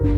From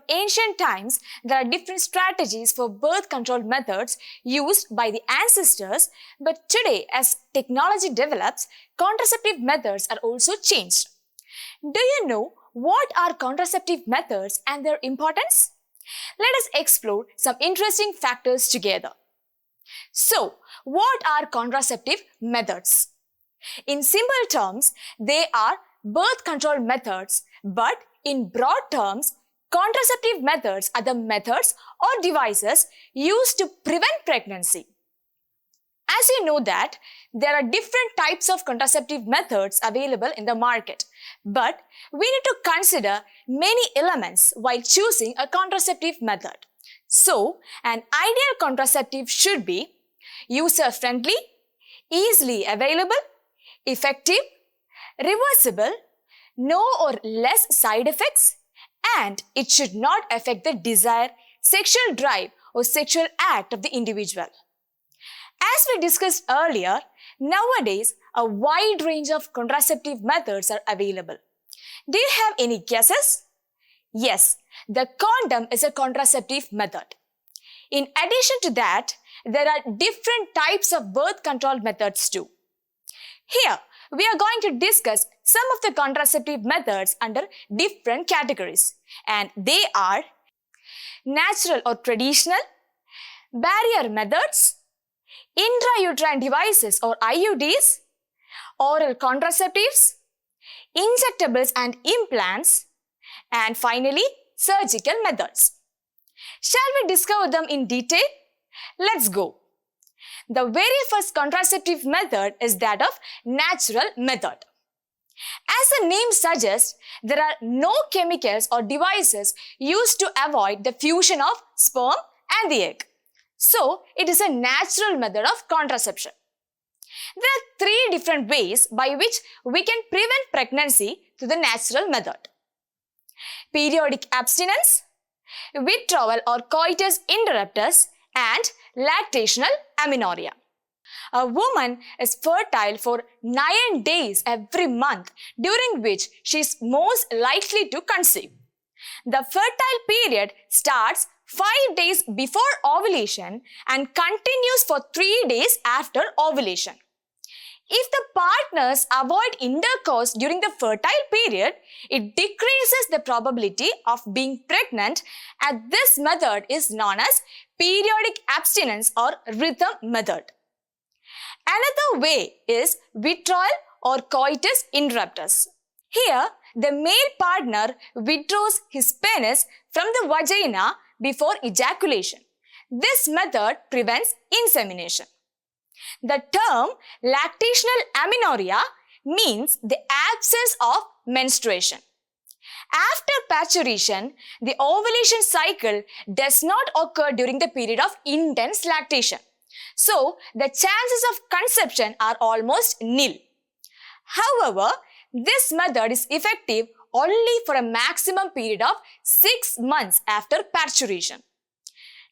ancient times, there are different strategies for birth control methods used by the ancestors, but today, as technology develops, contraceptive methods are also changed. Do you know what are contraceptive methods and their importance? Let us explore some interesting factors together. So, what are contraceptive methods? In simple terms, they are birth control methods, but in broad terms, contraceptive methods are the methods or devices used to prevent pregnancy. As you know that there are different types of contraceptive methods available in the market, but we need to consider many elements while choosing a contraceptive method. So, an ideal contraceptive should be user-friendly, easily available, effective, reversible, no or less side effects, and it should not affect the desire, sexual drive or sexual act of the individual. As we discussed earlier, nowadays a wide range of contraceptive methods are available. Do you have any guesses? Yes, the condom is a contraceptive method. In addition to that, there are different types of birth control methods too. Here, we are going to discuss some of the contraceptive methods under different categories, and they are natural or traditional, barrier methods, intrauterine devices or IUDs, oral contraceptives, injectables and implants, and finally, surgical methods. Shall we discover them in detail? Let's go. The very first contraceptive method is that of natural method. As the name suggests, there are no chemicals or devices used to avoid the fusion of sperm and the egg. So, it is a natural method of contraception. There are three different ways by which we can prevent pregnancy through the natural method. Periodic abstinence, withdrawal or coitus interruptus, and lactational amenorrhea. A woman is fertile for 9 days every month, during which she is most likely to conceive. The fertile period starts 5 days before ovulation and continues for 3 days after ovulation. If the partners avoid intercourse during the fertile period, it decreases the probability of being pregnant, and this method is known as periodic abstinence or rhythm method. Another way is withdrawal or coitus interruptus. Here, the male partner withdraws his penis from the vagina before ejaculation. This method prevents insemination. The term lactational amenorrhea means the absence of menstruation. After parturition, the ovulation cycle does not occur during the period of intense lactation. So, the chances of conception are almost nil. However, this method is effective only for a maximum period of 6 months after parturition.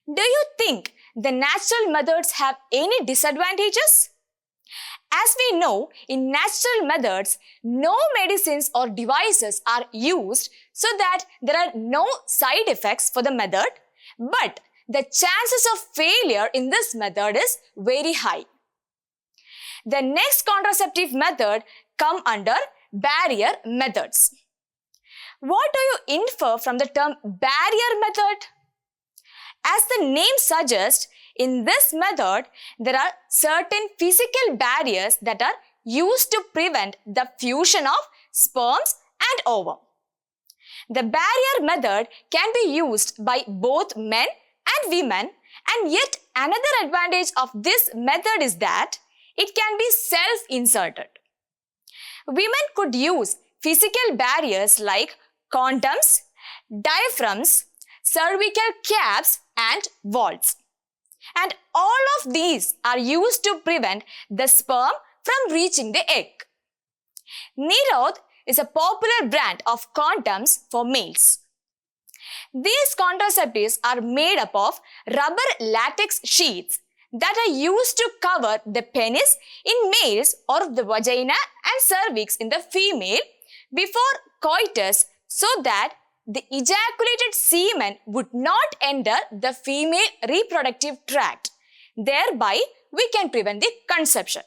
Do you think the natural methods have any disadvantages? As we know, in natural methods, no medicines or devices are used so that there are no side effects for the method, but the chances of failure in this method is very high. The next contraceptive method come under barrier methods. What do you infer from the term barrier method? As the name suggests, in this method, there are certain physical barriers that are used to prevent the fusion of sperms and ovum. The barrier method can be used by both men and women, and yet another advantage of this method is that it can be self-inserted. Women could use physical barriers like condoms, diaphragms, cervical caps, and vaults. And all of these are used to prevent the sperm from reaching the egg. Nirodh is a popular brand of condoms for males. These contraceptives are made up of rubber latex sheets that are used to cover the penis in males or the vagina and cervix in the female before coitus so that the ejaculated semen would not enter the female reproductive tract. Thereby, we can prevent the conception.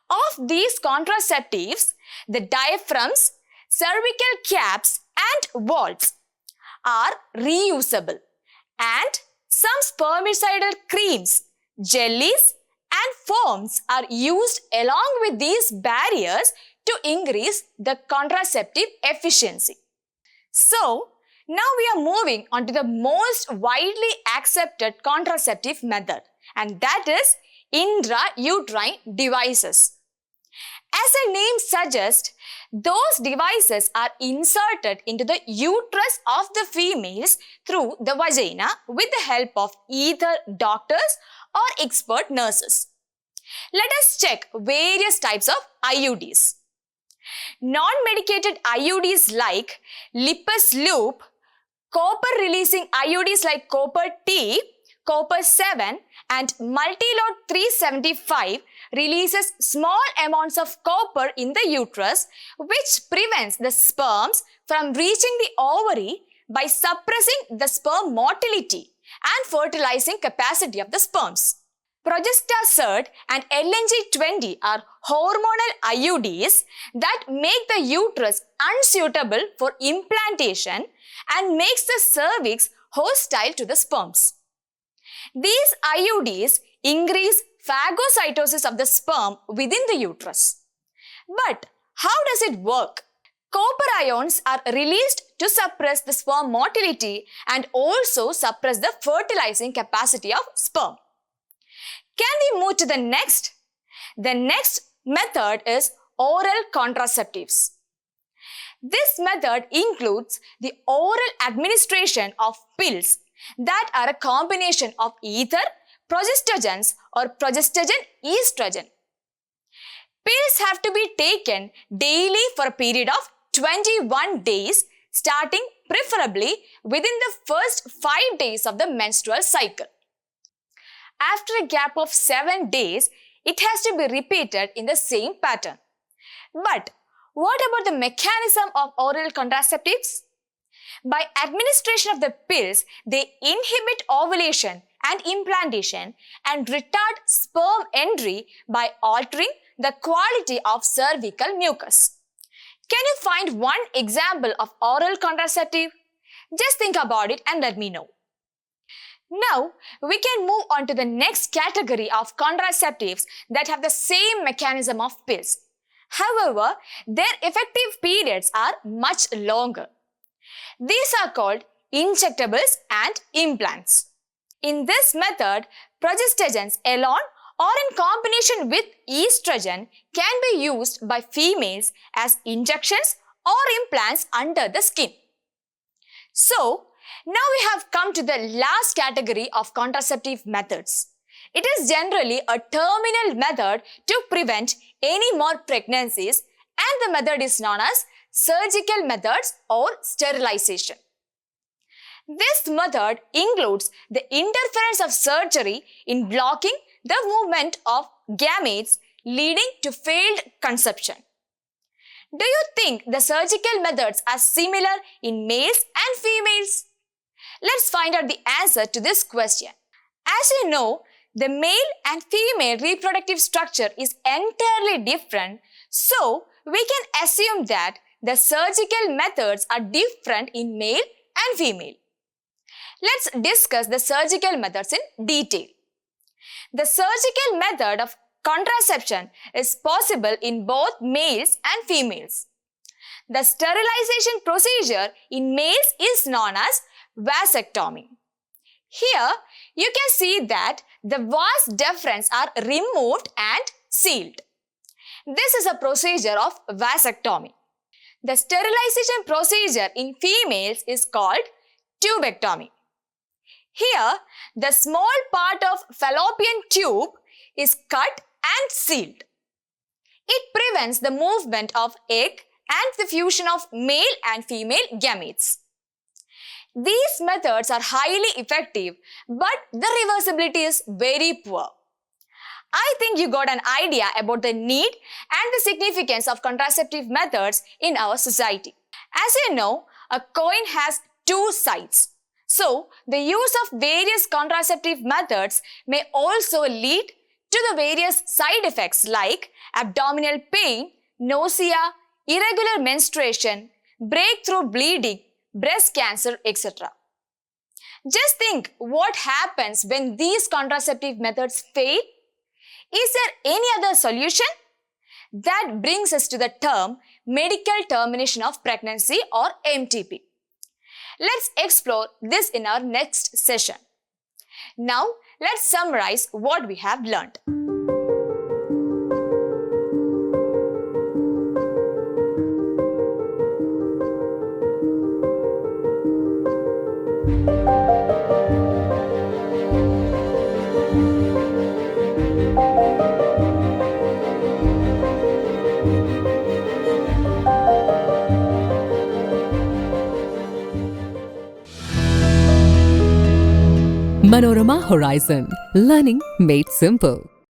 Of these contraceptives, the diaphragms, cervical caps and valves are reusable, and some spermicidal creams, jellies and foams are used along with these barriers to increase the contraceptive efficiency. So, now we are moving on to the most widely accepted contraceptive method, and that is intrauterine devices. As the name suggests, those devices are inserted into the uterus of the females through the vagina with the help of either doctors or expert nurses. Let us check various types of IUDs. Non-medicated IUDs like Lippus loop, copper-releasing IUDs like Copper T, Copper 7 and Multilode 375 releases small amounts of copper in the uterus, which prevents the sperms from reaching the ovary by suppressing the sperm motility and fertilizing capacity of the sperms. Progestasert and LNG-20 are hormonal IUDs that make the uterus unsuitable for implantation and makes the cervix hostile to the sperms. These IUDs increase phagocytosis of the sperm within the uterus. But how does it work? Copper ions are released to suppress the sperm motility and also suppress the fertilizing capacity of sperm. Can we move to the next? The next method is oral contraceptives. This method includes the oral administration of pills that are a combination of either progestogens or progestogen estrogen. Pills have to be taken daily for a period of 21 days, starting preferably within the first 5 days of the menstrual cycle. After a gap of 7 days, it has to be repeated in the same pattern. But what about the mechanism of oral contraceptives? By administration of the pills, they inhibit ovulation and implantation and retard sperm entry by altering the quality of cervical mucus. Can you find one example of oral contraceptive? Just think about it and let me know. Now, we can move on to the next category of contraceptives that have the same mechanism of pills. However, their effective periods are much longer. These are called injectables and implants. In this method, progestogens alone or in combination with estrogen can be used by females as injections or implants under the skin. So, now we have come to the last category of contraceptive methods. It is generally a terminal method to prevent any more pregnancies, and the method is known as surgical methods or sterilization. This method includes the interference of surgery in blocking the movement of gametes leading to failed conception. Do you think the surgical methods are similar in males and females? Let's find out the answer to this question. As you know, the male and female reproductive structure is entirely different, so we can assume that the surgical methods are different in male and female. Let's discuss the surgical methods in detail. The surgical method of contraception is possible in both males and females. The sterilization procedure in males is known as vasectomy. Here, you can see that the vas deferens are removed and sealed. This is a procedure of vasectomy. The sterilization procedure in females is called tubectomy. Here, the small part of fallopian tube is cut and sealed. It prevents the movement of egg and the fusion of male and female gametes. These methods are highly effective, but the reversibility is very poor. I think you got an idea about the need and the significance of contraceptive methods in our society. As you know, a coin has two sides. So, the use of various contraceptive methods may also lead to the various side effects like abdominal pain, nausea, irregular menstruation, breakthrough bleeding, breast cancer, etc. Just think what happens when these contraceptive methods fail. Is there any other solution? That brings us to the term medical termination of pregnancy or MTP. Let's explore this in our next session. Now, let's summarize what we have learned. Manorama Horizon. Learning made simple.